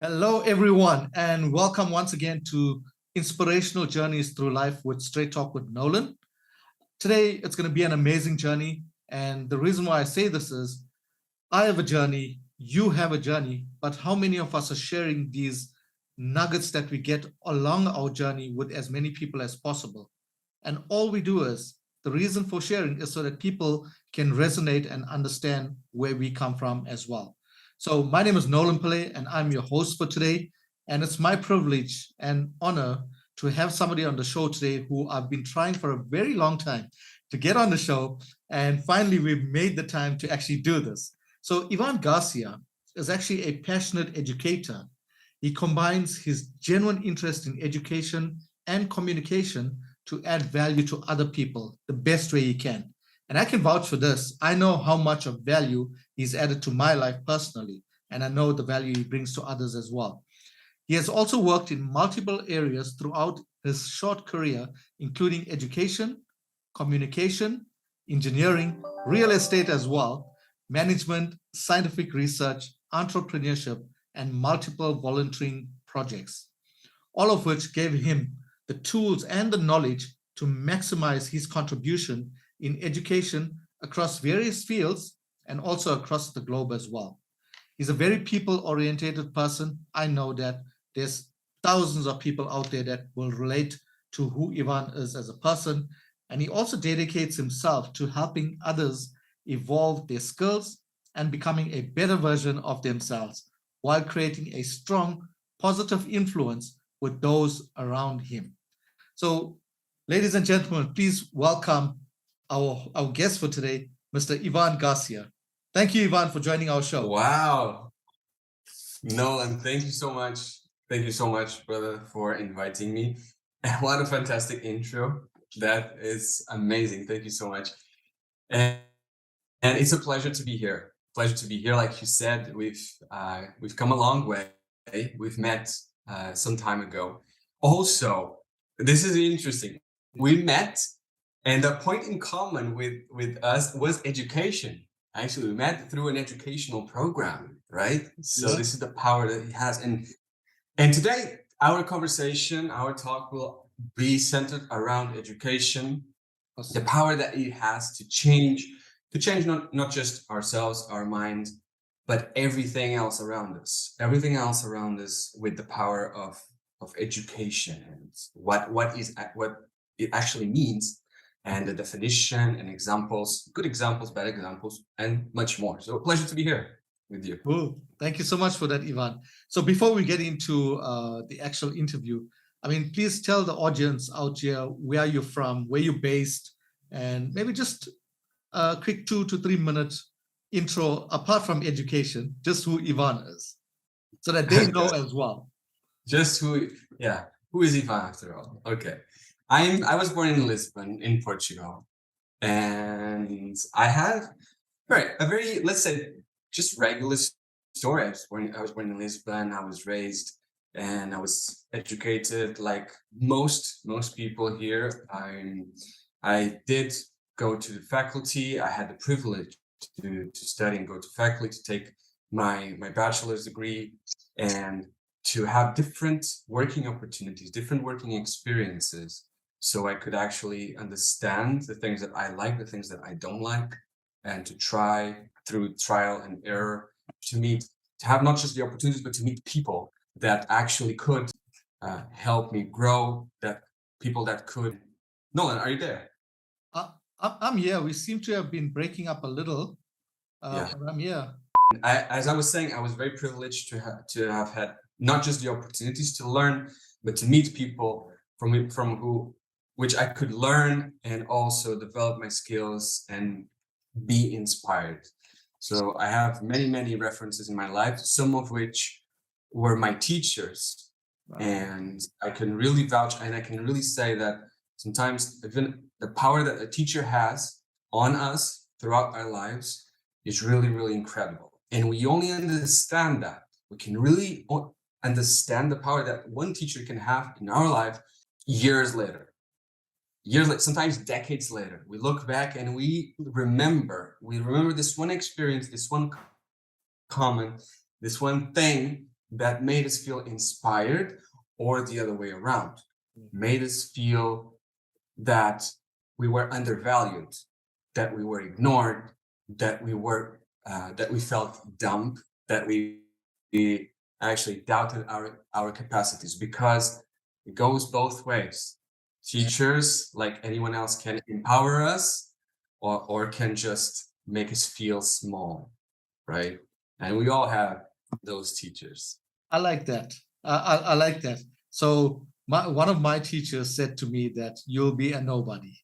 Hello, everyone, and welcome once again to Inspirational Journeys Through Life with Straight Talk with Nolan. Today, it's going to be an amazing journey. And the reason why I say this is I have a journey, you have a journey, but how many of us are sharing these nuggets that we get along our journey with as many people as possible? And all we do is the reason for sharing is so that people can resonate and understand where we come from as well. So my name is Nolan Pillay, and I'm your host for today. And it's my privilege and honor to have somebody on the show today who I've been trying for a very long time to get on the show. And finally, we've made the time to actually do this. So Ivan Garcia is actually a passionate educator. He combines his genuine interest in education and communication to add value to other people the best way he can. And I can vouch for this. I know how much of value he's added to my life personally, and I know the value he brings to others as well. He has also worked in multiple areas throughout his short career, including education, communication, engineering, real estate as well, management, scientific research, entrepreneurship, and multiple volunteering projects, all of which gave him the tools and the knowledge to maximize his contribution in education across various fields and also across the globe as well. He's a very people-oriented person. I know that there's thousands of people out there that will relate to who Ivan is as a person. And he also dedicates himself to helping others evolve their skills and becoming a better version of themselves while creating a strong, positive influence with those around him. So, ladies and gentlemen, please welcome our guest for today, Mr. Ivan Garcia. Thank you, Ivan, for joining our show. Wow. Nolan, thank you so much. Thank you so much, brother, for inviting me. And what a fantastic intro. That is amazing. Thank you so much. And it's a pleasure to be here. Pleasure to be here. Like you said, we've come a long way. We've met some time ago. Also, this is interesting. We met, and the point in common with us was education. Actually, we met through an educational program, right? So this is the power that he has. And today, our conversation, our talk will be centered around education, the power that it has to change not just ourselves, our minds, but everything else around us. Everything else around us with the power of education and what it actually means, and the definition and examples, good examples, bad examples, and much more. So a pleasure to be here with you. Cool. Thank you so much for that, Ivan. So before we get into the actual interview, I mean, please tell the audience out here where you're from, where you're based, and maybe just a quick 2 to 3 minutes intro, apart from education, just who Ivan is, so that they know as well. Just who is Ivan after all? Okay. I was born in Lisbon, in Portugal, and I have a very, let's say, just regular story. I was born in Lisbon. I was raised and I was educated like most people here. I did go to the faculty. I had the privilege to study and go to faculty, to take my bachelor's degree, and to have different working opportunities, different working experiences, so I could actually understand the things that I like, the things that I don't like, and to try through trial and error to have not just the opportunities, but to meet people that actually could help me grow, that people that could. Nolan, are you there? I'm here. We seem to have been breaking up a little. But I'm here. As I was saying, I was very privileged to have had not just the opportunities to learn, but to meet people from which I could learn and also develop my skills and be inspired. So I have many references in my life, some of which were my teachers. Wow. And I can really vouch, and I can really say that sometimes even the power that a teacher has on us throughout our lives is really incredible. And we only understand that. We can really understand the power that one teacher can have in our life years later, sometimes decades later. We look back and we remember this one experience, this one comment, this one thing that made us feel inspired, or the other way around, made us feel that we were undervalued, that we were ignored, that we felt dumb, that we actually doubted our capacities, because it goes both ways. Teachers, like anyone else, can empower us or can just make us feel small, right? And we all have those teachers. I like that. I like that. So one of my teachers said to me that you'll be a nobody.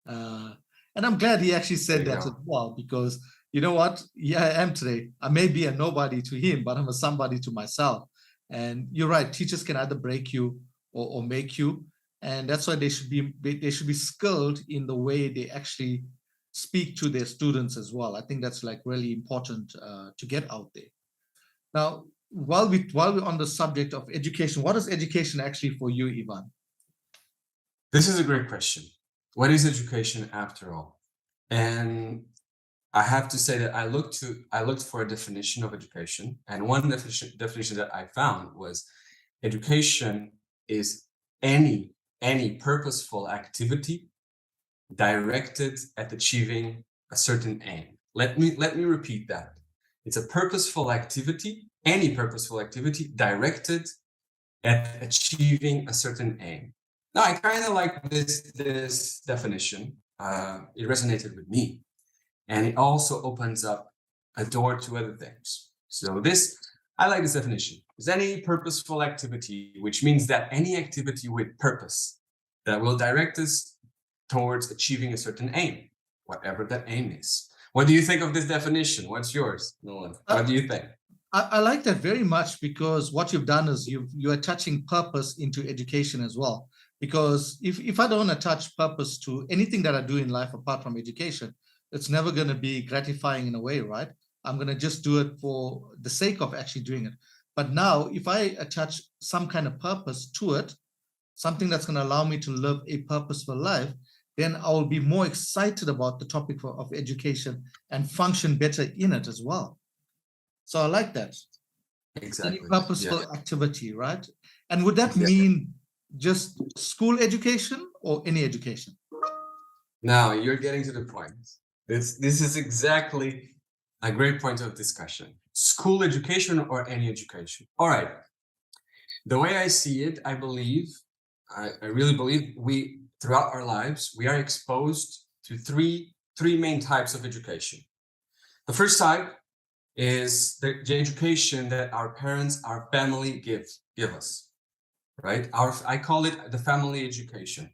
And I'm glad he actually said that as well, because you know what? Yeah, I am today. I may be a nobody to him, but I'm a somebody to myself. And you're right. Teachers can either break you or make you, and that's why they should be skilled in the way they actually speak to their students as well. I think that's like really important to get out there. Now, while we're on the subject of education, what is education actually for you, Ivan? This is a great question. What is education after all? And I have to say that I looked for a definition of education, and one definition that I found was education is any purposeful activity directed at achieving a certain aim. Let me repeat that. It's a purposeful activity, any purposeful activity directed at achieving a certain aim. Now, I kind of like this definition. It resonated with me, and it also opens up a door to other things. So I like this definition. Is any purposeful activity, which means that any activity with purpose that will direct us towards achieving a certain aim, whatever that aim is. What do you think of this definition? What's yours, Nolan? What do you think? I like that very much, because what you've done is you are touching purpose into education as well. Because if I don't attach purpose to anything that I do in life apart from education, it's never going to be gratifying in a way, right? I'm going to just do it for the sake of actually doing it. But now, if I attach some kind of purpose to it, something that's going to allow me to live a purposeful life, then I will be more excited about the topic of education and function better in it as well. So I like that. Exactly. Any purposeful activity, right? And would that mean just school education or any education? Now you're getting to the point. This is exactly a great point of discussion. School education or any education. All right. The way I see it, I really believe throughout our lives, we are exposed to three main types of education. The first type is the education that our parents, our family give us, right? I call it the family education.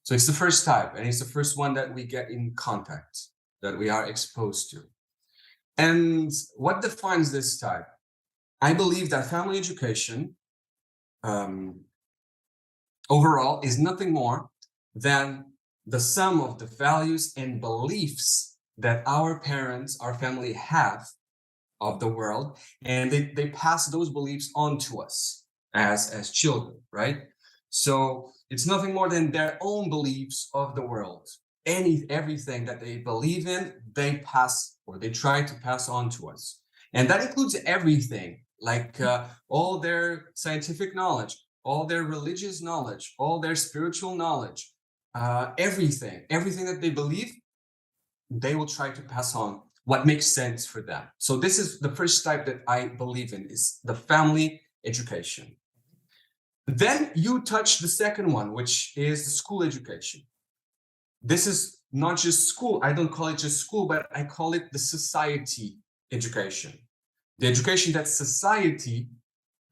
So it's the first type, and it's the first one that we get in contact, that we are exposed to. And what defines this type? I believe that family education overall is nothing more than the sum of the values and beliefs that our parents, our family have of the world, and they pass those beliefs on to us as children, right? So it's nothing more than their own beliefs of the world. Everything that they believe in, they pass, or they try to pass on to us. And that includes everything, like all their scientific knowledge, all their religious knowledge, all their spiritual knowledge, everything that they believe, they will try to pass on what makes sense for them. So this is the first type that I believe in, is the family education. Then you touch the second one, which is the school education. This is not just school. I don't call it just school, but I call it the society education. The education that society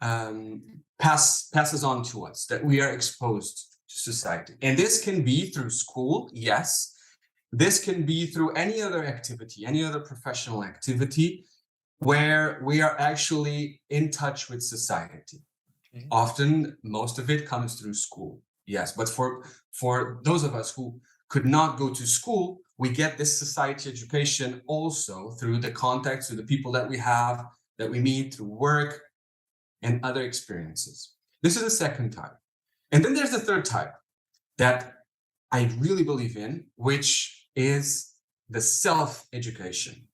passes on to us, that we are exposed to society. And this can be through school, yes. This can be through any other activity, any other professional activity where we are actually in touch with society. Okay. Often, most of it comes through school, yes. But for those of us who could not go to school, we get this society education also through the contacts, through the people that we have, that we meet, through work and other experiences. This is the second type. And then there's the third type that I really believe in, which is the self-education.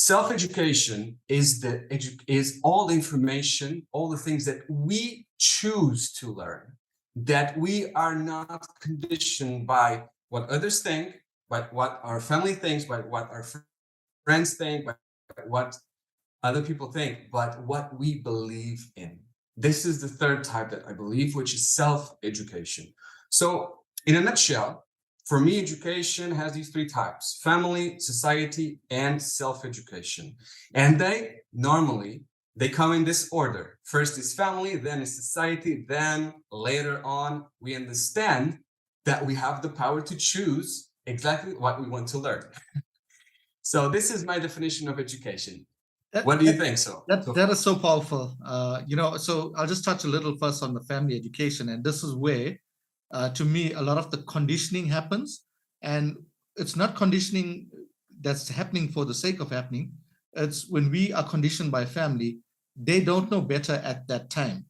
Self-education is all the information, all the things that we choose to learn, that we are not conditioned by what others think, by what our family thinks, by what our friends think, by what other people think, but what we believe in. This is the third type that I believe, which is self-education. So in a nutshell, for me, education has these three types: family, society, and self-education. And they come in this order. First is family, then is society, then later on, we understand that we have the power to choose exactly what we want to learn. So this is my definition of education. What do you think? That is so powerful. So I'll just touch a little first on the family education. And this is where, to me, a lot of the conditioning happens. And it's not conditioning that's happening for the sake of happening. It's when we are conditioned by family, they don't know better at that time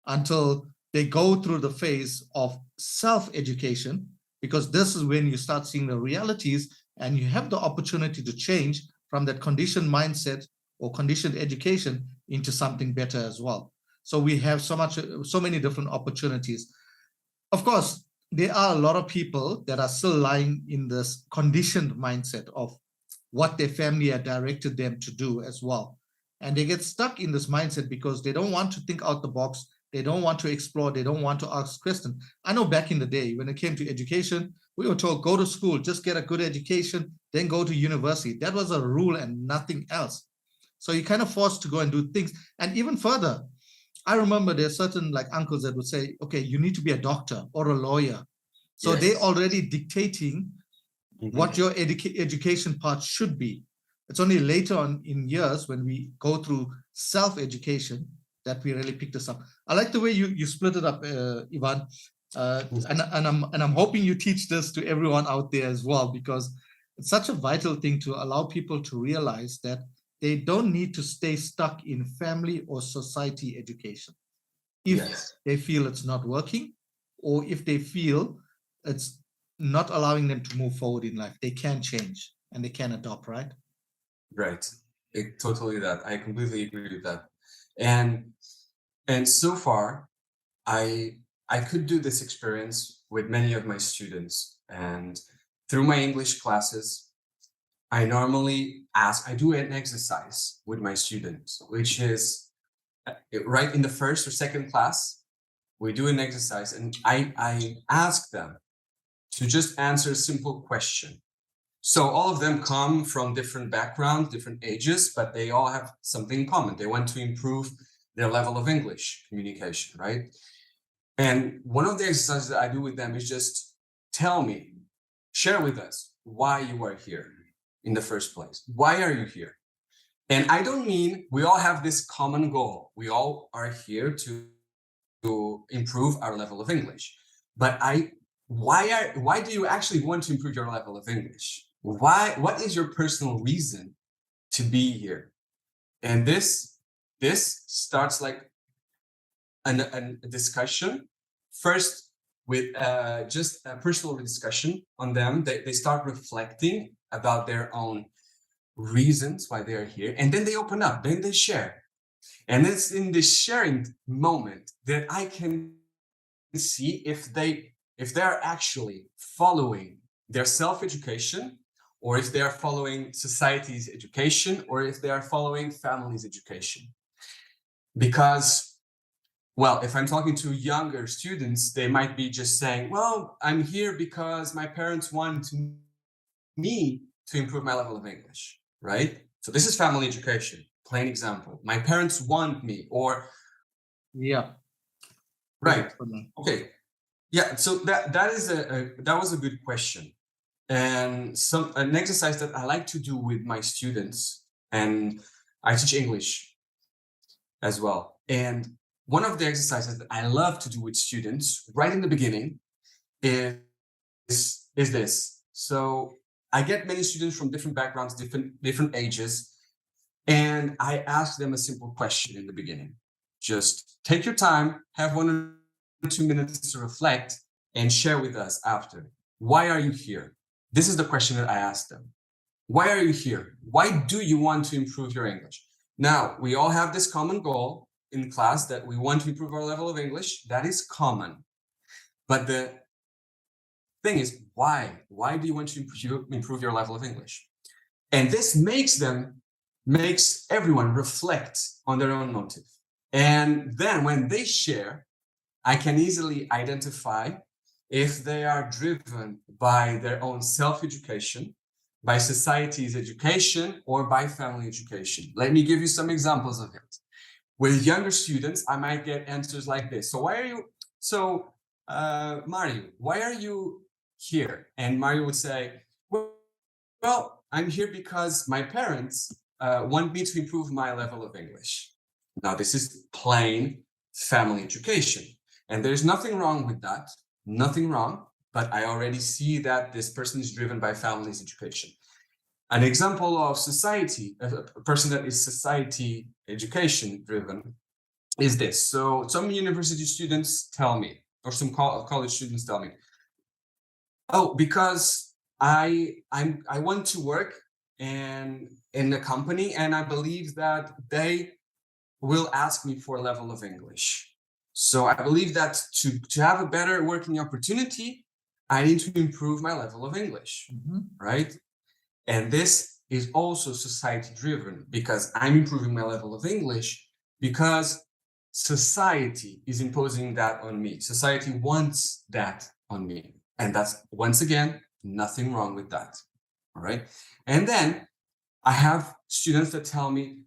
until they go through the phase of self-education, because this is when you start seeing the realities and you have the opportunity to change from that conditioned mindset or conditioned education into something better as well. So we have so many different opportunities. Of course, there are a lot of people that are still lying in this conditioned mindset of what their family had directed them to do as well. And they get stuck in this mindset because they don't want to think out the box. They don't want to explore. They don't want to ask questions. I know back in the day when it came to education, we were told, go to school, just get a good education, then go to university. That was a rule and nothing else. So you're kind of forced to go and do things. And even further, I remember there's certain like uncles that would say, okay, you need to be a doctor or a lawyer. So yes, they're already dictating what your education part should be. It's only later on in years when we go through self-education that we really pick this up. I like the way you split it up, Ivan. And I'm hoping you teach this to everyone out there as well, because it's such a vital thing to allow people to realize that they don't need to stay stuck in family or society education if they feel it's not working, or if they feel it's not allowing them to move forward in life. They can change and they can adopt, right? Right. Totally that. I completely agree with that. And so far, I could do this experience with many of my students, and through my English classes, I normally I do an exercise with my students, which is right in the first or second class, we do an exercise, and I ask them to just answer a simple question. So all of them come from different backgrounds, different ages, but they all have something in common. They want to improve their level of English communication, right? And one of the exercises that I do with them is just share with us why you are here in the first place. Why are you here? And I don't mean we all have this common goal. We all are here to improve our level of English. But why do you actually want to improve your level of English? What is your personal reason to be here? And this starts like a discussion, first with just a personal discussion on them. They start reflecting about their own reasons why they are here, and then they open up, then they share. And it's in this sharing moment that I can see if they're actually following their self-education, or if they are following society's education, or if they are following family's education. Because, well, if I'm talking to younger students, they might be just saying, well, I'm here because my parents want me to improve my level of English, right? So this is family education, plain example. My parents want me, or... Yeah. Right. Okay. Yeah, so that was a good question. And an exercise that I like to do with my students, and I teach English as well. And one of the exercises that I love to do with students right in the beginning is this. So I get many students from different backgrounds, different ages, and I ask them a simple question in the beginning. Just take your time, have 1 or 2 minutes to reflect, and share with us after. Why are you here? This is the question that I ask them. Why are you here? Why do you want to improve your English? Now, we all have this common goal in class that we want to improve our level of English. That is common. But the thing is, why? Why do you want to improve your level of English? And this makes everyone reflect on their own motive. And then when they share, I can easily identify if they are driven by their own self-education, by society's education, or by family education. Let me give you some examples of it. With younger students, I might get answers like this. So Mario, why are you here? And Mario would say, well, I'm here because my parents want me to improve my level of English. Now, this is plain family education. And there's nothing wrong with that, nothing wrong, but I already see that this person is driven by family's education. An example of society, a person that is society education driven, is this. So some university students tell me, or some college students tell me, oh, because I want to work in a company and I believe that they will ask me for a level of English. So I believe that to have a better working opportunity, I need to improve my level of English, right? And this is also society driven because I'm improving my level of English because society is imposing that on me. Society wants that on me. And that's, once again, nothing wrong with that, all right? And then I have students that tell me,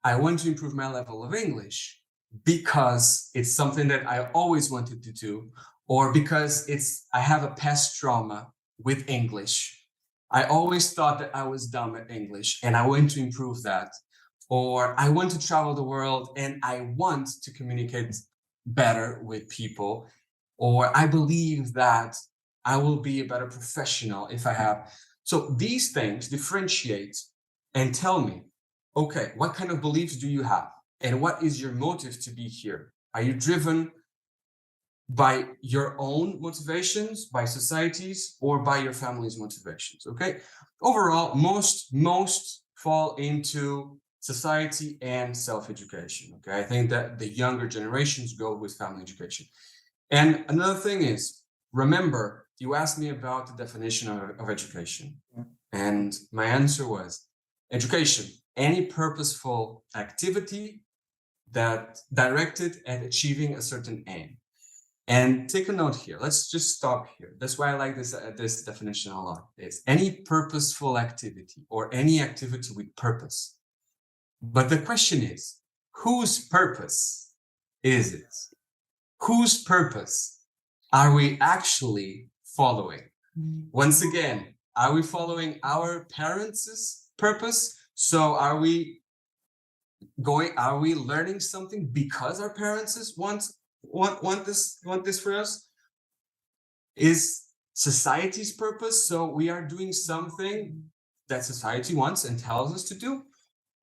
I want to improve my level of English because it's something that I always wanted to do, or because I have a past trauma with English. I always thought that I was dumb at English and I want to improve that. Or I want to travel the world and I want to communicate better with people. Or I believe that I will be a better professional if I have. So these things differentiate and tell me, okay, what kind of beliefs do you have? And what is your motive to be here? Are you driven by your own motivations, by society's, or by your family's motivations? Okay. Overall, most fall into society and self-education. Okay. I think that the younger generations go with family education. And another thing is, remember, you asked me about the definition of education. And my answer was education, any purposeful activity that directed at achieving a certain aim. And take a note here. Let's just stop here. That's why I like this definition a lot. It's any purposeful activity or any activity with purpose. But the question is, whose purpose is it? Whose purpose are we actually following? Once again, are we following our parents' purpose? So are we learning something because our parents want this for us? Is society's purpose, so we are doing something that society wants and tells us to do?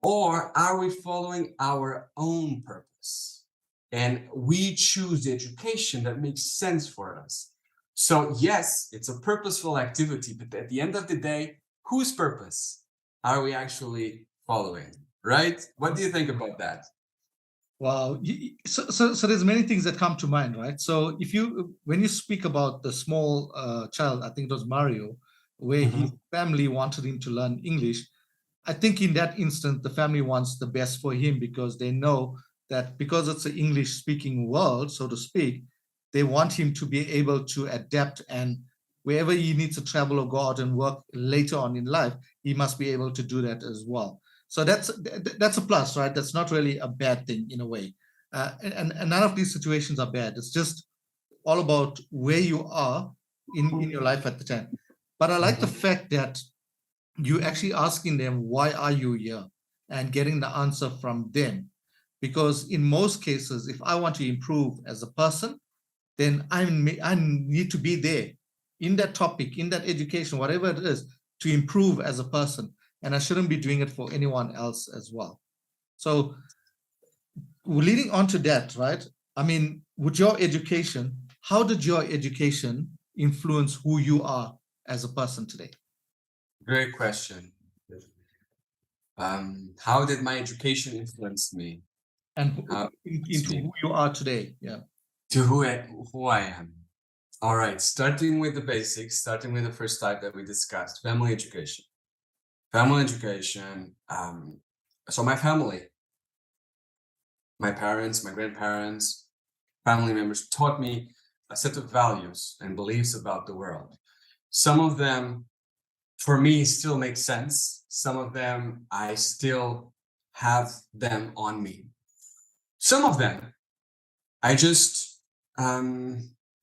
Or are we following our own purpose and we choose the education that makes sense for us? So yes, it's a purposeful activity, but at the end of the day, whose purpose are we actually following, right? What do you think about that? Wow. So there's many things that come to mind, right? So when you speak about the small child, I think it was Mario, where his family wanted him to learn English. I think in that instant, the family wants the best for him because they know that because it's an English-speaking world, so to speak, they want him to be able to adapt, and wherever he needs to travel or go out and work later on in life, he must be able to do that as well. So that's a plus, right? That's not really a bad thing in a way. And none of these situations are bad. It's just all about where you are in your life at the time. But I like the fact that you actually asking them, why are you here? And getting the answer from them. Because in most cases, if I want to improve as a person, then I need to be there in that topic, in that education, whatever it is, to improve as a person. And I shouldn't be doing it for anyone else as well. So leading on to that, right? I mean, with your education, how did your education influence who you are as a person today? Great question. How did my education influence me? And How into who you are today. Yeah. to who I am. All right, starting with the basics, starting with the first type that we discussed, family education. Family education. So my family, my parents, my grandparents, family members taught me a set of values and beliefs about the world. Some of them, for me, still make sense. Some of them, I still have them on me. Some of them, I just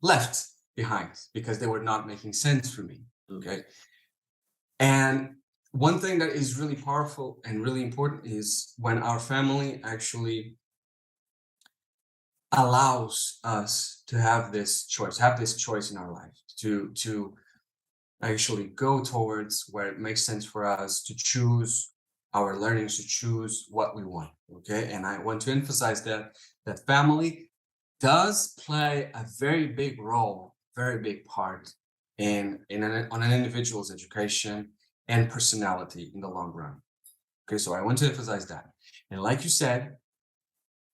left behind because they were not making sense for me. Okay. And one thing that is really powerful and really important is when our family actually allows us to have this choice in our life, to actually go towards where it makes sense for us, to choose our learnings, to choose what we want. Okay. And I want to emphasize that family does play a very big role, very big part on an individual's education and personality in the long run. Okay, so I want to emphasize that. And like you said,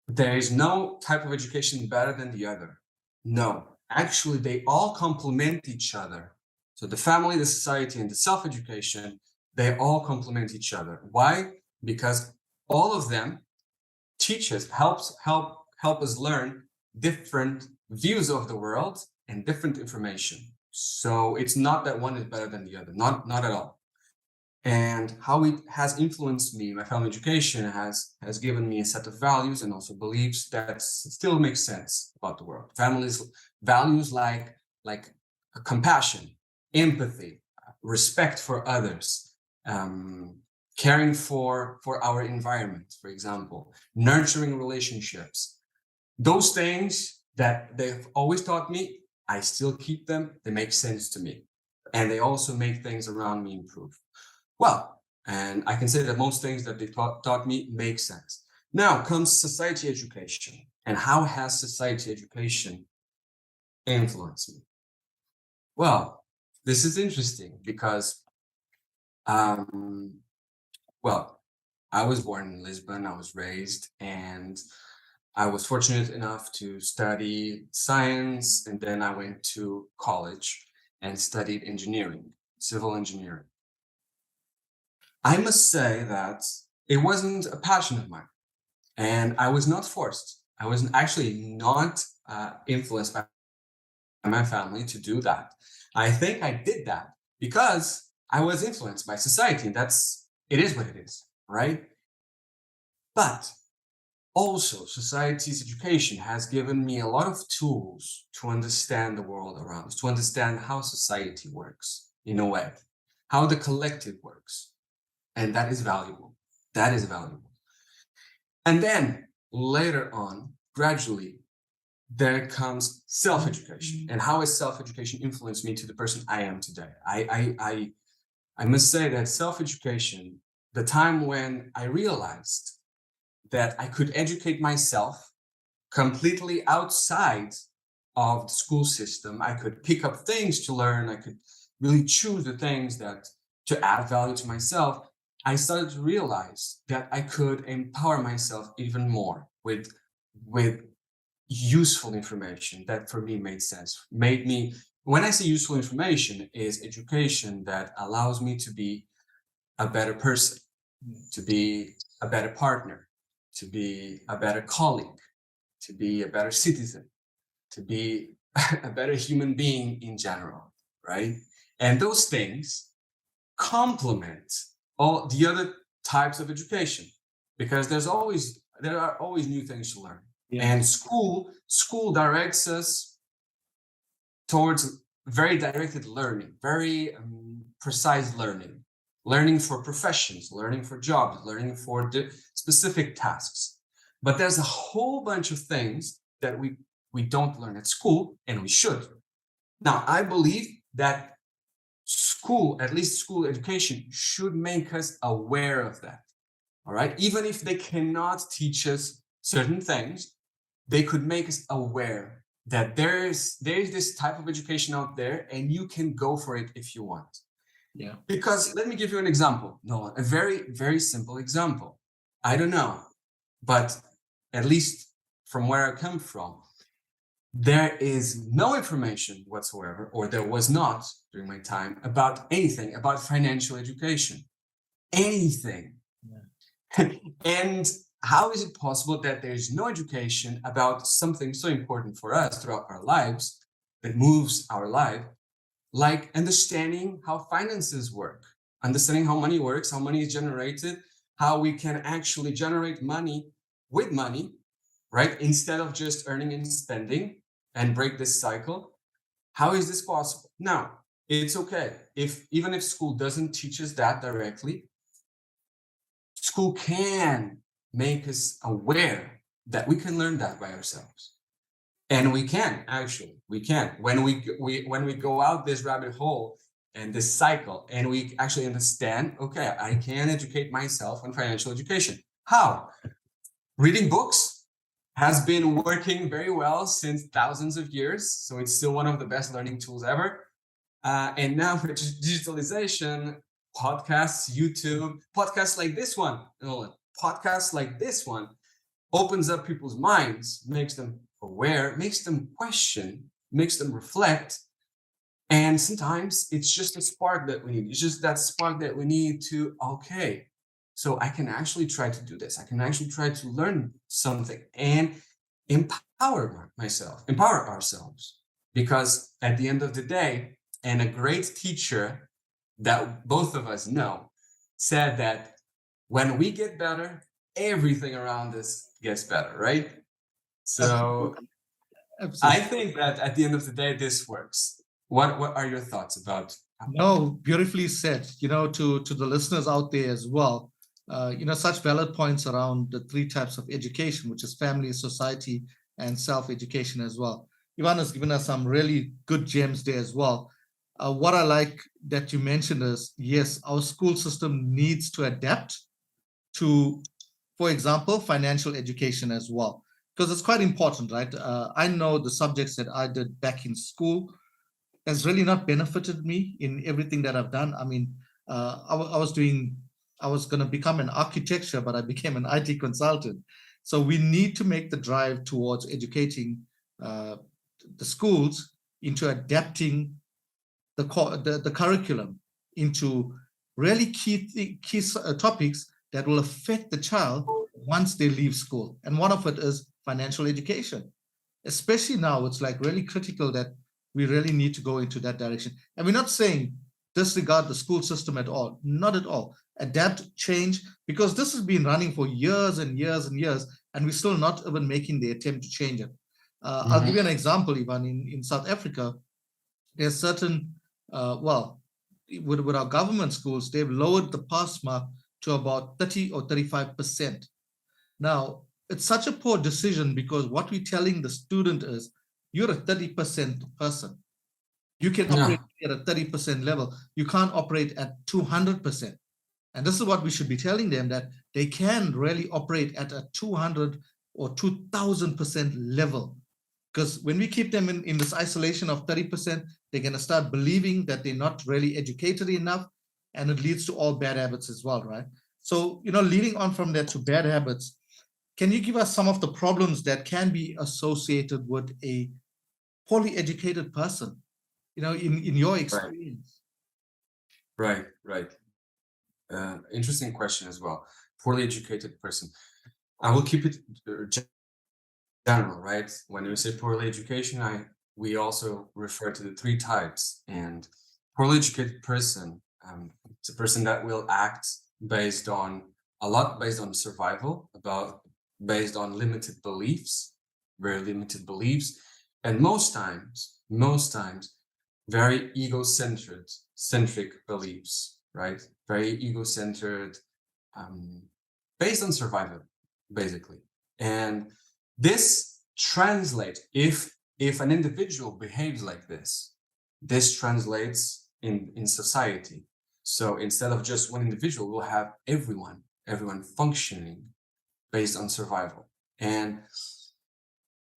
there is no type of education better than the other. No, actually, they all complement each other. So the family, the society, and the self-education, they all complement each other. Why? Because all of them teach us, help us learn different views of the world and different information. So it's not that one is better than the other, not at all. And how it has influenced me, my family education has given me a set of values and also beliefs that still make sense about the world. Families values like compassion, empathy, respect for others, caring for our environment, for example, nurturing relationships. Those things that they've always taught me, I still keep them. They make sense to me. And they also make things around me improve. Well, and I can say that most things that they taught me make sense. Now comes society education. And how has society education influenced me? Well, this is interesting because, well, I was born in Lisbon, I was raised, and I was fortunate enough to study science, and then I went to college and studied engineering, civil engineering. I must say that it wasn't a passion of mine, and I was not forced. I was actually not influenced by my family to do that. I think I did that because I was influenced by society. It is what it is, right? But also, society's education has given me a lot of tools to understand the world around us, to understand how society works in a way, how the collective works. And that is valuable. That is valuable. And then later on, gradually, there comes self-education. And how has self-education influenced me to the person I am today? I must say that self-education, the time when I realized that I could educate myself completely outside of the school system. I could pick up things to learn. I could really choose the things to add value to myself. I started to realize that I could empower myself even more with useful information that for me made sense. When I say useful information, is education that allows me to be a better person, to be a better partner, to be a better colleague, to be a better citizen, to be a better human being in general, right? And those things complement all the other types of education because there are always new things to learn. Yeah. And school directs us towards very directed learning, very precise learning for professions, learning for jobs, learning for specific tasks. But there's a whole bunch of things that we don't learn at school, and we should. Now, I believe that school, at least school education, should make us aware of that. All right. Even if they cannot teach us certain things, they could make us aware that there is this type of education out there, and you can go for it if you want. Yeah. Because let me give you an example, Nolan, a very, very simple example. I don't know, but at least from where I come from, there is no information whatsoever, or there was not during my time, about anything about financial education. Anything. Yeah. And how is it possible that there's no education about something so important for us throughout our lives, that moves our life, like understanding how finances work, understanding how money works, how money is generated, how we can actually generate money with money, right? Instead of just earning and spending, and break this cycle. How is this possible? Now, it's okay even if school doesn't teach us that directly, school can make us aware that we can learn that by ourselves. And we can, when we go out this rabbit hole and this cycle, and we actually understand, okay, I can educate myself on financial education. How? Reading books has been working very well since thousands of years. So it's still one of the best learning tools ever. And now with digitalization, podcasts, YouTube, podcasts like this one, podcasts like this one opens up people's minds, makes them aware, makes them question, makes them reflect. And sometimes it's just a spark that we need. It's just that spark that we need to, okay, so I can actually try to do this. I can actually try to learn something and empower myself, empower ourselves. Because at the end of the day, and a great teacher that both of us know said that when we get better, everything around us gets better, right? So Absolutely. I think that at the end of the day, this works. What are your thoughts about? No, beautifully said. To the listeners out there as well, such valid points around the three types of education, which is family, society, and self-education as well. Ivan has given us some really good gems there as well. What I like that you mentioned is, yes, our school system needs to adapt to, for example, financial education as well, because it's quite important, right? I know the subjects that I did back in school has really not benefited me in everything that I've done. I mean, I was going to become an architecture, but I became an IT consultant. So we need to make the drive towards educating the schools into adapting the curriculum into really key topics that will affect the child once they leave school. And one of it is financial education. Especially now, it's like really critical that we really need to go into that direction. And we're not saying disregard the school system at all, not at all. Adapt, change, because this has been running for years and years and years, and we're still not even making the attempt to change it. I'll give you an example, Ivan. In South Africa, there's certain, with our government schools, they've lowered the pass mark to about 30 or 35%. Now, it's such a poor decision because what we're telling the student is, you're a 30% person. You can operate at a 30% level. You can't operate at 200%. And this is what we should be telling them, that they can really operate at a 200 or 2000% level. Because when we keep them in this isolation of 30%, they're going to start believing that they're not really educated enough, and it leads to all bad habits as well, right? So, leading on from that to bad habits, can you give us some of the problems that can be associated with a poorly educated person, in your experience? Right. Interesting question as well. Poorly educated person. I will keep it general, right? When we say poorly education, we also refer to the three types. And poorly educated person, it's a person that will act based on survival, based on limited beliefs, very limited beliefs, and most times, very centric beliefs, right? Very egocentered, based on survival, basically. And this translates, if an individual behaves like this translates in society. So instead of just one individual, we'll have everyone functioning based on survival. And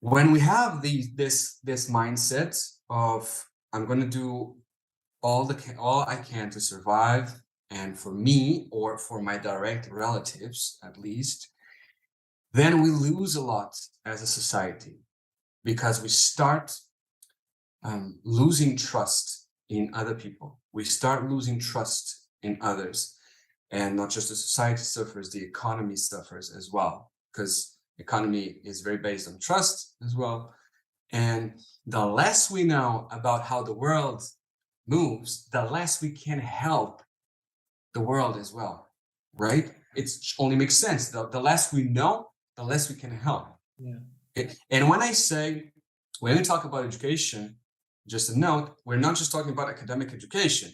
when we have this mindset of, I'm going to do all I can to survive, and for me or for my direct relatives at least, then we lose a lot as a society, because we start losing trust in other people. We start losing trust in others, and not just the society suffers, the economy suffers as well, because economy is very based on trust as well. And the less we know about how the world moves, the less we can help the world as well, right? It only makes sense. The less we know, the less we can help. Yeah. And when we talk about education, just a note, we're not just talking about academic education,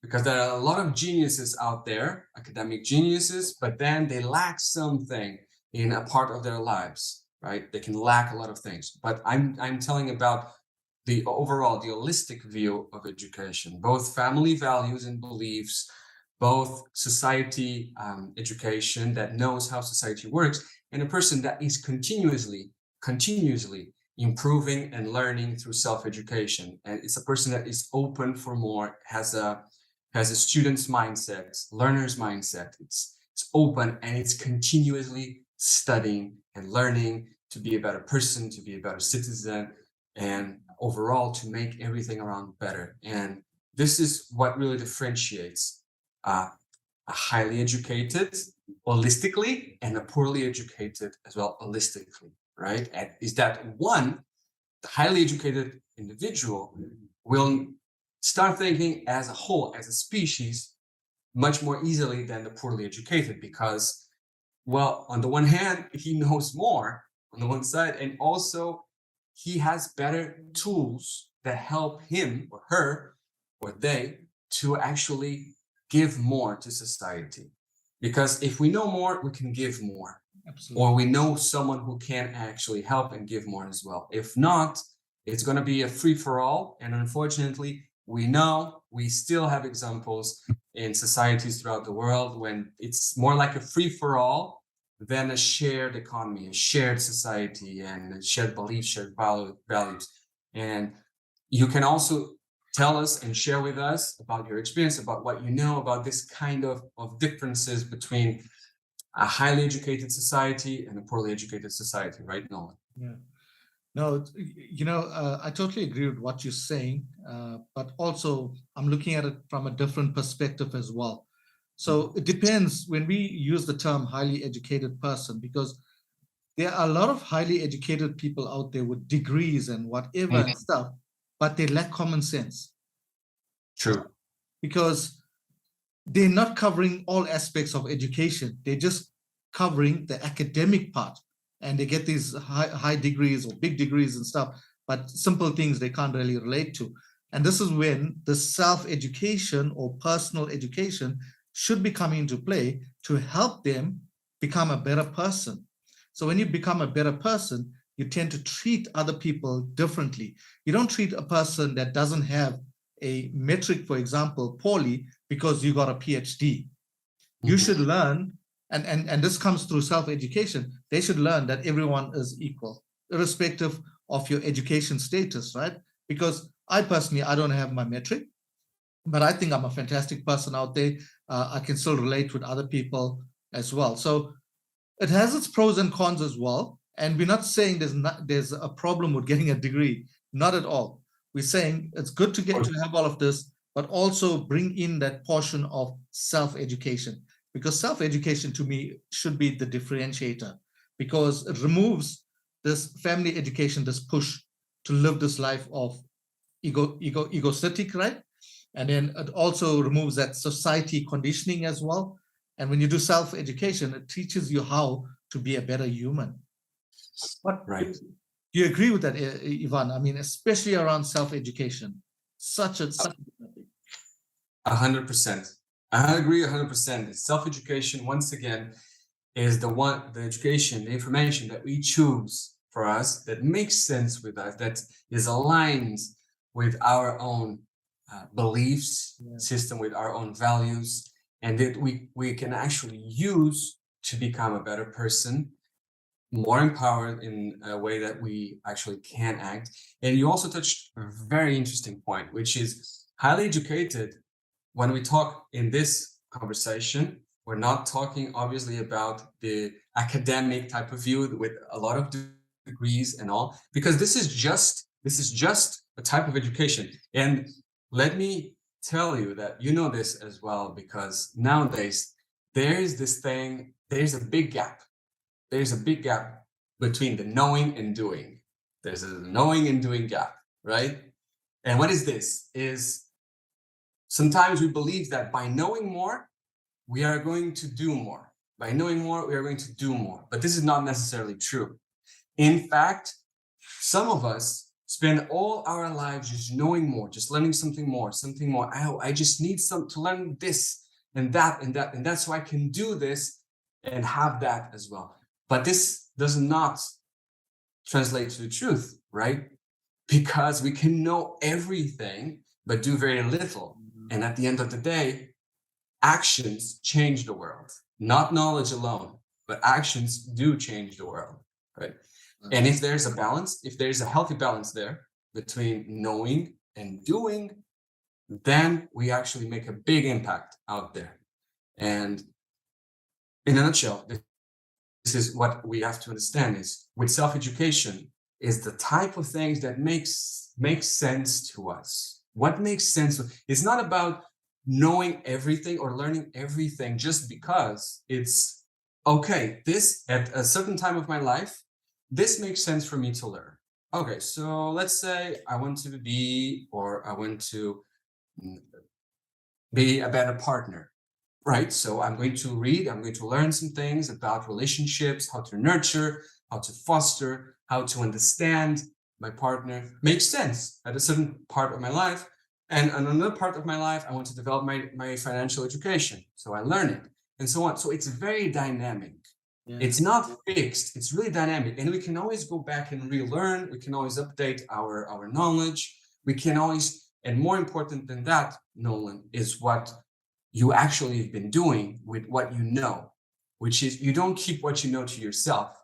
because there are a lot of geniuses out there, academic geniuses, but then they lack something in a part of their lives, right? They can lack a lot of things. But I'm telling about the overall, the holistic view of education, both family values and beliefs, both society education that knows how society works, and a person that is continuously improving and learning through self-education. And it's a person that is open for more, has a student's mindset, learner's mindset. It's open, and it's continuously studying and learning to be a better person, to be a better citizen, and overall to make everything around better. And this is what really differentiates a highly educated holistically and a poorly educated as well holistically, right? And is that one, the highly educated individual will start thinking as a whole, as a species, much more easily than the poorly educated, because, well, on the one hand, he knows more on the one side, and also he has better tools that help him or her or they to actually give more to society. Because if we know more, we can give more. Absolutely. Or we know someone who can actually help and give more as well. If not, it's going to be a free-for-all. And unfortunately, we still have examples in societies throughout the world when it's more like a free-for-all than a shared economy, a shared society, and shared beliefs, shared values. And you can also tell us and share with us about your experience, about what you know about this kind of differences between a highly educated society and a poorly educated society, right, Nolan? Yeah. No, I totally agree with what you're saying, but also I'm looking at it from a different perspective as well. So it depends when we use the term highly educated person, because there are a lot of highly educated people out there with degrees and whatever and stuff, but they lack common sense. True. Because they're not covering all aspects of education. They're just covering the academic part, and they get these high degrees or big degrees and stuff, but simple things they can't really relate to. And this is when the self-education or personal education should be coming into play to help them become a better person. So when you become a better person, you tend to treat other people differently. You don't treat a person that doesn't have a metric, for example, poorly because you got a PhD. You should learn, and this comes through self-education, they should learn that everyone is equal, irrespective of your education status, right? Because I personally, I don't have my metric, but I think I'm a fantastic person out there. I can still relate with other people as well. So it has its pros and cons as well. And we're not saying there's a problem with getting a degree, not at all. We're saying it's good to have all of this, but also bring in that portion of self-education, because self-education to me should be the differentiator, because it removes this family education, this push to live this life of egocentric, right? And then it also removes that society conditioning as well. And when you do self-education, it teaches you how to be a better human. Right. Do you agree with that, Ivan? I mean, especially around self-education, such a 100%. I agree 100%. Self-education, once again, is the education, the information that we choose for us, that makes sense with us, that is aligned with our own beliefs system, with our own values, and that we can actually use to become a better person, more empowered in a way that we actually can act. And you also touched a very interesting point, which is Highly educated, when we talk in this conversation, we're not talking obviously about the academic type of view with a lot of degrees and all, because this is just a type of education. And let me tell you that you know this as well, because nowadays there's this thing, there's a big gap. There's a big gap between the knowing and doing. There's a knowing and doing gap, right? And what is this? Is sometimes we believe that by knowing more, we are going to do more. By knowing more, we are going to do more. But this is not necessarily true. In fact, some of us spend all our lives just knowing more, just learning something more, something more. Oh, I just need to learn this and that and that, and that's so I can do this and have that as well. But this does not translate to the truth, right? Because we can know everything, but do very little. And at the end of the day, actions change the world, not knowledge alone, but actions do change the world, right? And if there's a balance, if there's a healthy balance there between knowing and doing, then we actually make a big impact out there. And in a nutshell, this is what we have to understand is with self-education is the type of things that makes sense to us. What makes sense? It's not about knowing everything or learning everything just because it's okay. This at a certain time of my life, this makes sense for me to learn. Okay, so let's say I want to be a better partner, right? So I'm going to read, I'm going to learn some things about relationships, how to nurture, how to foster, how to understand my partner. Makes sense at a certain part of my life. And on another part of my life, I want to develop my financial education. So I learn it and so on. So it's very dynamic. Yeah. It's not fixed. It's really dynamic. And we can always go back and relearn. We can always update our knowledge. We can always, and more important than that, Nolan, is what you actually have been doing with what you know, which is you don't keep what you know to yourself,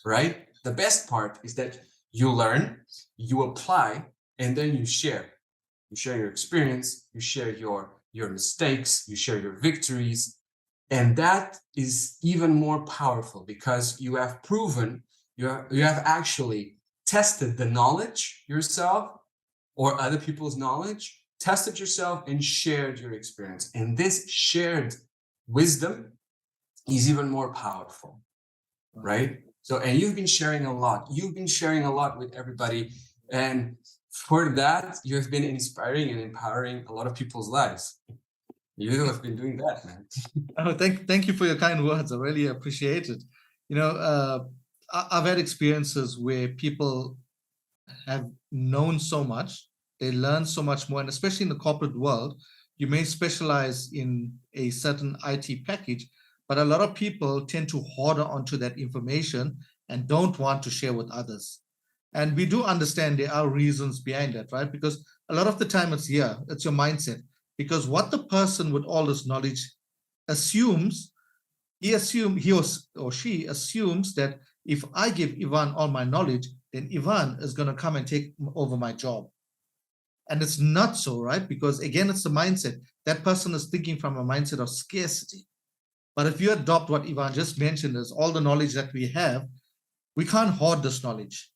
right? The best part is that you learn, you apply, and then you share. You share your experience, you share your mistakes, you share your victories. And that is even more powerful because you have proven, you have actually tested the knowledge yourself or other people's knowledge, tested yourself and shared your experience. And this shared wisdom is even more powerful, right? So, and you've been sharing a lot. You've been sharing a lot with everybody. And for that, you have been inspiring and empowering a lot of people's lives. You have been doing that, man. Oh, thank you for your kind words. I really appreciate it. You know, I've had experiences where people have known so much, they learn so much more, and especially in the corporate world, you may specialize in a certain IT package, but a lot of people tend to hoard onto that information and don't want to share with others. And we do understand there are reasons behind that, right? Because a lot of the time it's your mindset. Because what the person with all this knowledge assumes, he or she assumes that if I give Ivan all my knowledge, then Ivan is going to come and take over my job. And it's not so, right? Because again, it's the mindset. That person is thinking from a mindset of scarcity. But if you adopt what Ivan just mentioned as all the knowledge that we have, we can't hoard this knowledge.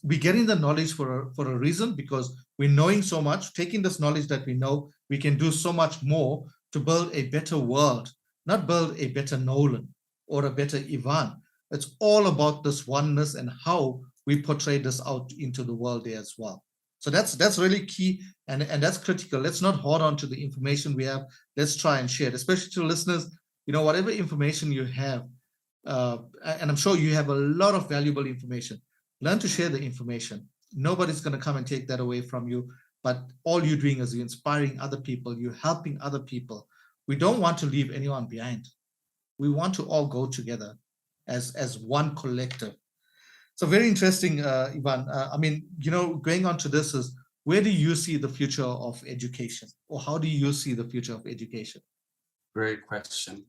We're getting the knowledge for a reason, because we're knowing so much. Taking this knowledge that we know, we can do so much more to build a better world, not build a better Nolan or a better Ivan. It's all about this oneness and how we portray this out into the world there as well. So that's really key, and that's critical. Let's not hoard on to the information we have. Let's try and share it, especially to listeners. You know, whatever information you have, and I'm sure you have a lot of valuable information. Learn to share the information. Nobody's going to come and take that away from you, but all you're doing is you're inspiring other people, you're helping other people. We don't want to leave anyone behind. We want to all go together as one collective. So very interesting, Ivan. I mean, you know, going on to this is, where do you see the future of education, or how do you see the future of education? Great question.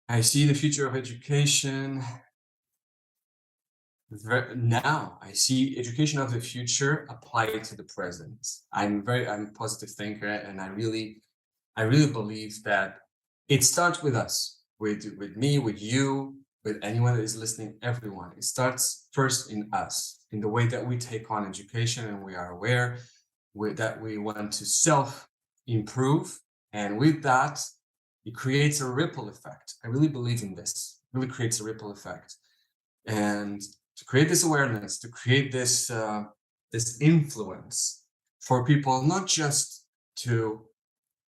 I see the future of education Now I see education of the future applied to the present. I'm a positive thinker, and I really believe that it starts with us, with me, with you, with anyone that is listening, everyone. It starts first in us, in the way that we take on education, and we are aware that we want to self-improve, and with that, it creates a ripple effect. I really believe in this. It really creates a ripple effect, and to create this awareness, to create this this influence for people, not just to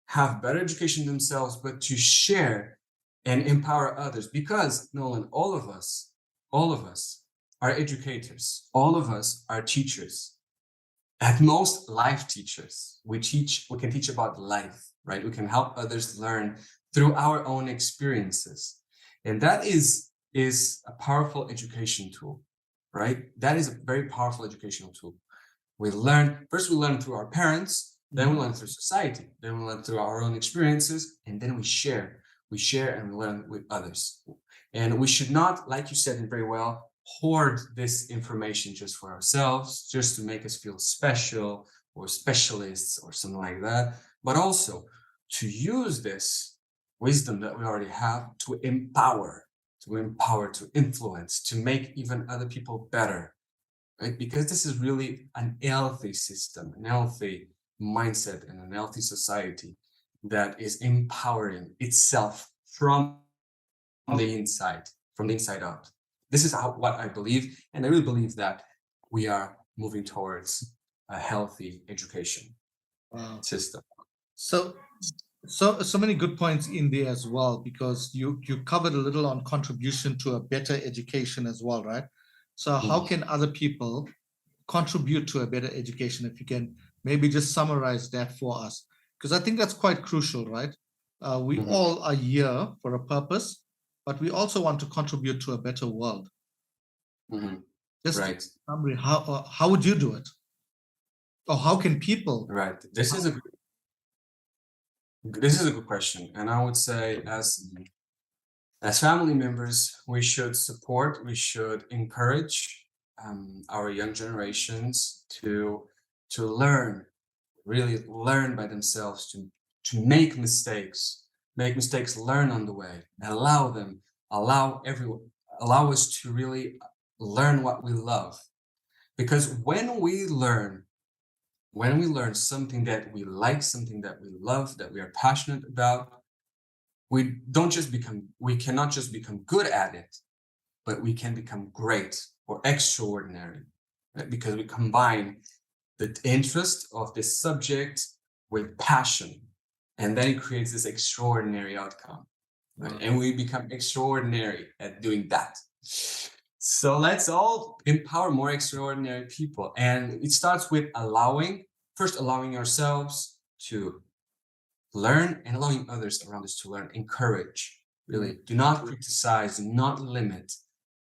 have better education themselves, but to share and empower others. Because Nolan, all of us are educators. All of us are teachers. At most, life teachers. We can teach about life, right? We can help others learn through our own experiences. And that is a powerful education tool, right? That is a very powerful educational tool. We learn through our parents, then we learn through society, then we learn through our own experiences, and then we share and we learn with others. And we should not, like you said very well, hoard this information just for ourselves, just to make us feel special or specialists or something like that, but also to use this wisdom that we already have to empower, to influence, to make even other people better, right? Because this is really an healthy system, an healthy mindset, and an healthy society that is empowering itself from the inside out. This is what I believe, and I really believe that we are moving towards a healthy education system. So many good points in there as well, because you covered a little on contribution to a better education as well, right? So how can other people contribute to a better education? If you can maybe just summarize that for us, because I think that's quite crucial, right? We all are here for a purpose, but we also want to contribute to a better world. Just right. summary, how would you do it? Or how can people? Right. This is a good question, and I would say as family members, we should support, we should encourage our young generations to learn, really learn by themselves, to make mistakes, learn on the way, allow us to really learn what we love. Because when we learn something that we like, something that we love, that we are passionate about, we cannot just become good at it, but we can become great or extraordinary, right? Because we combine the interest of this subject with passion, and then it creates this extraordinary outcome, right? And we become extraordinary at doing that. So let's all empower more extraordinary people. And it starts with allowing ourselves to learn and allowing others around us to learn. Encourage, really. Do not criticize, do not limit,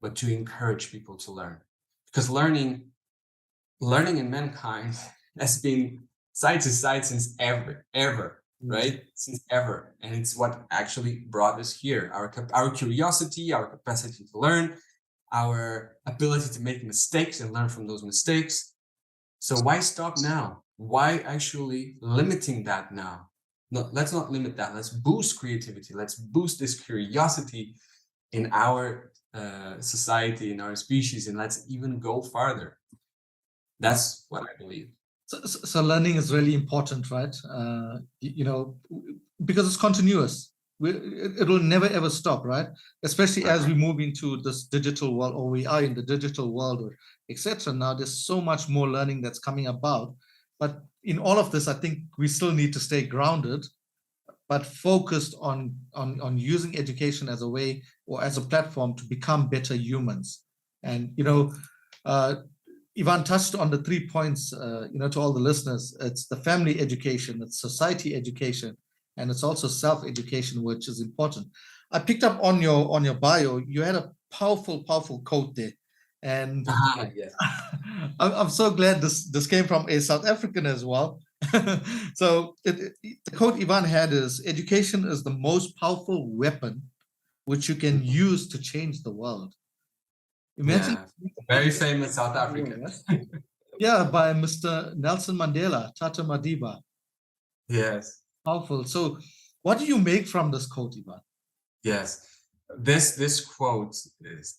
but to encourage people to learn. Because learning in mankind has been side to side since ever, right? Since ever. And it's what actually brought us here. Our curiosity, our capacity to learn, our ability to make mistakes and learn from those mistakes. So why stop now? Why actually limiting that now? No, let's not limit that. Let's boost creativity. Let's boost this curiosity in our society, in our species, and let's even go farther. That's what I believe. So learning is really important, right? Because it's continuous. It will never ever stop, right? Especially as we move into this digital world, or we are in the digital world, or etc. Now there's so much more learning that's coming about. But in all of this, I think we still need to stay grounded, but focused on using education as a way or as a platform to become better humans. And Ivan touched on the 3 points, to all the listeners. It's the family education, it's society education, and it's also self-education, which is important. I picked up on your bio, you had a powerful quote there. And yes. I'm so glad this came from a South African as well. So the quote Ivan had is, education is the most powerful weapon which you can use to change the world. Imagine. Yeah, very famous South African. Yeah, by Mr. Nelson Mandela, Tata Madiba. Yes. Powerful. So, what do you make from this quote, Ivan? Yes, this quote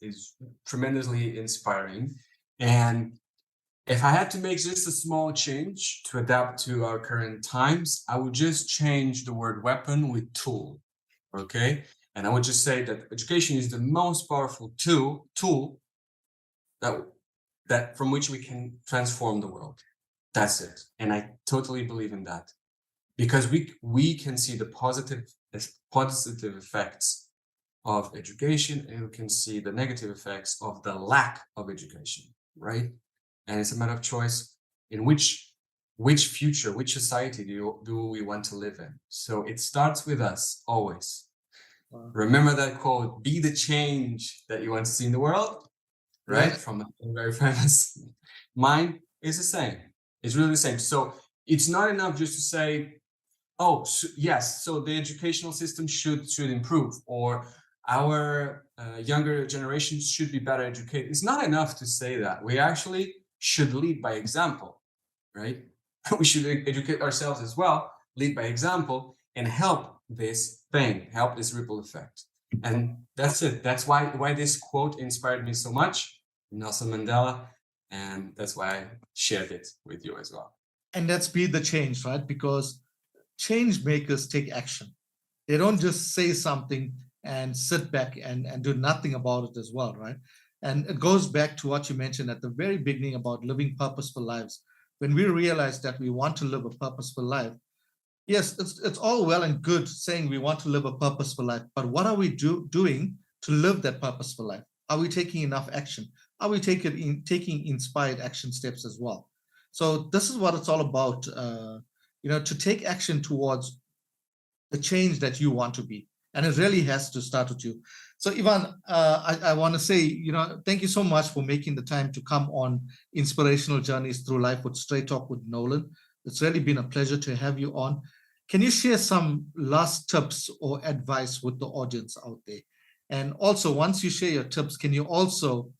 is tremendously inspiring, and if I had to make just a small change to adapt to our current times, I would just change the word weapon with tool. Okay, and I would just say that education is the most powerful tool that from which we can transform the world. That's it, and I totally believe in that because we can see the positive effects of education, and we can see the negative effects of the lack of education, right? And it's a matter of choice in which future, which society do we want to live in. So it starts with us always. Wow. Remember that quote, be the change that you want to see in the world, right? Yeah. From a very famous. Mine is the same. It's really the same. So it's not enough just to say, oh, so, yes, so the educational system should improve, or our younger generations should be better educated. It's not enough to say that. We actually should lead by example, right? We should educate ourselves as well, lead by example, and help this ripple effect. And that's it. That's why this quote inspired me so much, Nelson Mandela, and that's why I shared it with you as well. And that's be the change, right? Because change makers take action. They don't just say something and sit back and do nothing about it as well, right? And it goes back to what you mentioned at the very beginning about living purposeful lives. When we realize that we want to live a purposeful life, yes, it's all well and good saying we want to live a purposeful life, but what are we doing to live that purposeful life? Are we taking enough action? Are we taking inspired action steps as well? So this is what it's all about, to take action towards the change that you want to be. And it really has to start with you. So Ivan, I want to say, thank you so much for making the time to come on Inspirational Journeys Through Life with Straight Talk with Nolan. It's really been a pleasure to have you on. Can you share some last tips or advice with the audience out there? And also, once you share your tips, can you also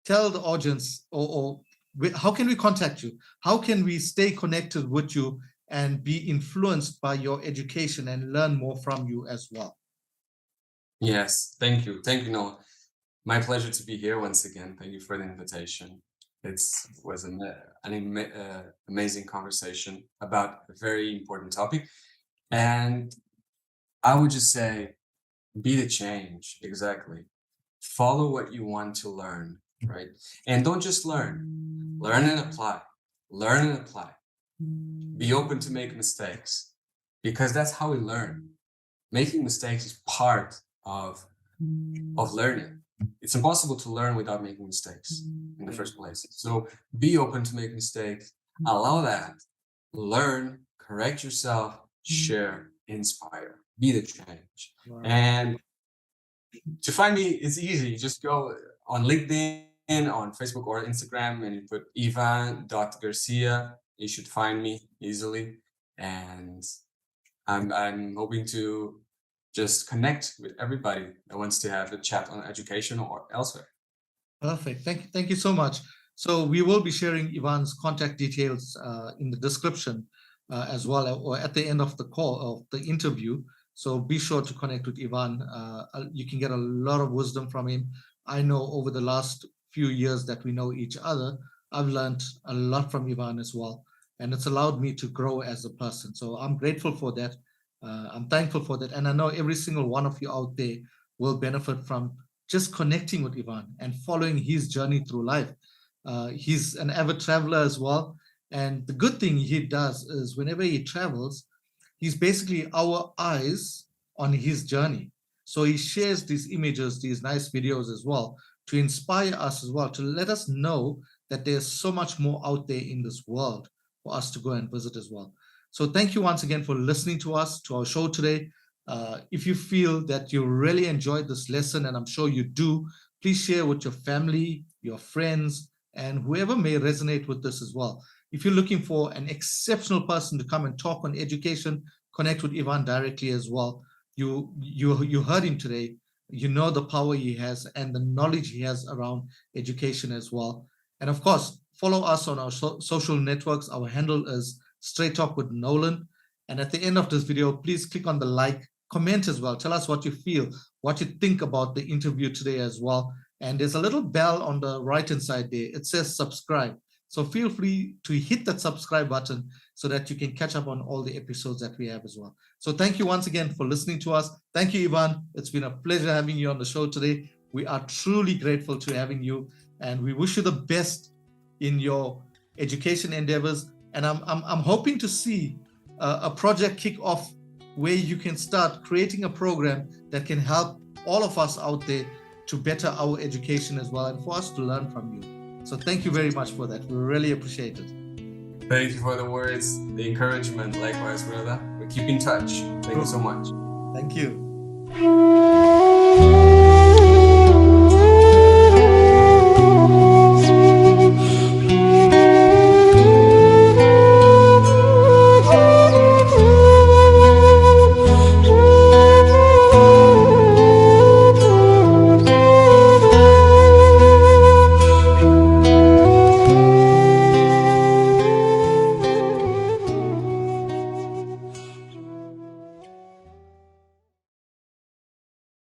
tell the audience or how can we contact you? How can we stay connected with you and be influenced by your education and learn more from you as well? Yes, thank you. Thank you, Noah. My pleasure to be here once again. Thank you for the invitation. It was an amazing conversation about a very important topic. And I would just say, be the change, exactly. Follow what you want to learn, right? And don't just learn and apply. Learn and apply. Be open to make mistakes, because that's how we learn. Making mistakes is part of learning. It's impossible to learn without making mistakes in the first place. So be open to make mistakes, allow that, learn, correct yourself, share, inspire, be the change. Wow. And to find me, it's easy. Just go on LinkedIn, on Facebook or Instagram, and you put Ivan.Garcia. You should find me easily. And I'm hoping to just connect with everybody that wants to have a chat on education or elsewhere. Perfect. Thank you so much. So we will be sharing Ivan's contact details in the description as well, or at the end of the call, of the interview. So be sure to connect with Ivan. You can get a lot of wisdom from him. I know over the last few years that we know each other, I've learned a lot from Ivan as well. And it's allowed me to grow as a person. So I'm grateful for that. I'm thankful for that. And I know every single one of you out there will benefit from just connecting with Ivan and following his journey through life. He's an avid traveler as well. And the good thing he does is whenever he travels, he's basically our eyes on his journey. So he shares these images, these nice videos as well, to inspire us as well, to let us know that there's so much more out there in this world for us to go and visit as well. So thank you once again for listening to us, to our show today. If you feel that you really enjoyed this lesson, and I'm sure you do, please share with your family, your friends, and whoever may resonate with this as well. If you're looking for an exceptional person to come and talk on education, connect with Ivan directly as well. You heard him today. you know the power he has and the knowledge he has around education as well. And of course, follow us on our social networks. Our handle is Straight Talk with Nolan. And at the end of this video, please click on the like, comment as well. Tell us what you feel, what you think about the interview today as well. And there's a little bell on the right-hand side there. It says subscribe. So feel free to hit that subscribe button so that you can catch up on all the episodes that we have as well. So thank you once again for listening to us. Thank you, Ivan. It's been a pleasure having you on the show today. We are truly grateful to having you, and we wish you the best in your education endeavors. And I'm hoping to see a project kick off where you can start creating a program that can help all of us out there to better our education as well, and for us to learn from you. So thank you very much for that. We really appreciate it. Thank you for the words, the encouragement. Likewise, brother. We keep in touch. Thank you so much. Thank you.